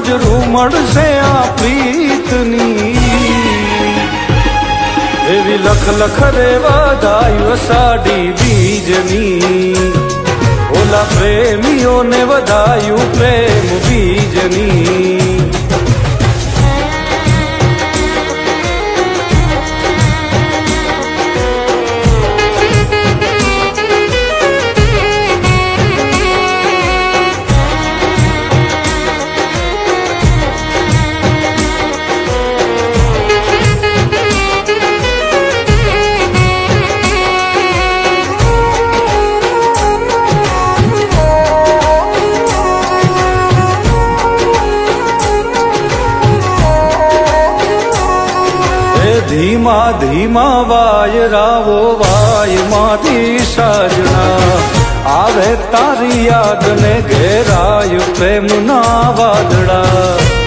હાજરું મળશે આ પ્રીતની એવી લખ લખ રે વધાયું અષાઢી બીજની ઓલા પ્રેમીઓને વધાયું પ્રેમ બીજની ધીમા ધીમા વાયરાવો વાયમાંથી સાજણા આવે તારી યાદ ને ઘેરાય પ્રેમના વાદળા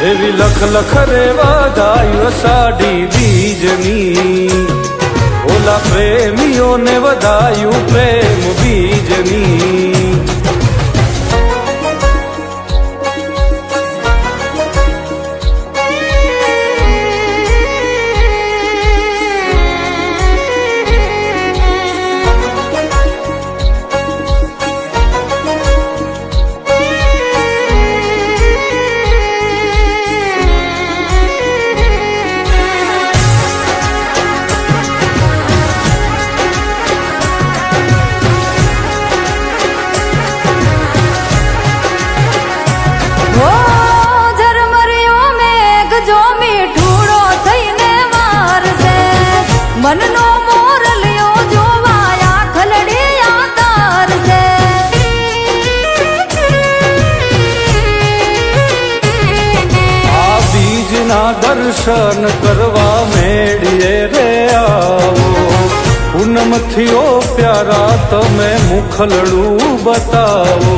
એવી લખ લખ રે વધાયું અષાઢી બીજની ઓલા પ્રેમીઓને વધાયું પ્રેમ બીજની મનનો મોરલિયો જોવાયા ખલડિયા તારસે આ બીજના દર્શન કરવા મેળીએ રે આવો પૂનમથી ઓ પ્યારા તમે મુખલડું બતાવો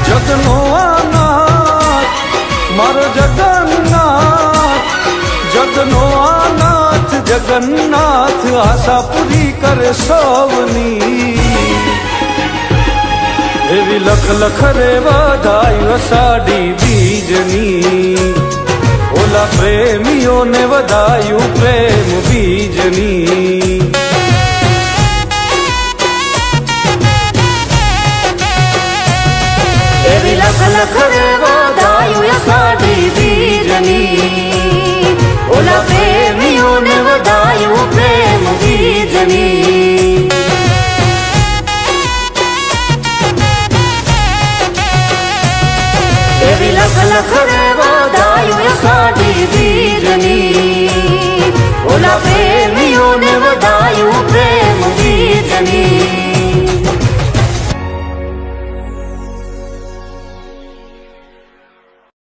જગનો આનાથ મારો જગન્નાથ જગનો આનાથ જગન્નાથ આશા પૂરી કરે સૌની એવી લખ લખ રે વધાયું અષાઢી બીજની ઓલા પ્રેમીઓને વધાયું પ્રેમ બીજની એવી લખ લખ રે વધાયું અષાઢી બીજની ઓલા પ્રેમીઓને વધાયું પ્રેમ બીજની એવી લખ લખ રે વધાયું અષાઢી બીજની ઓલા પ્રેમીઓને વધાયું પ્રેમ બીજની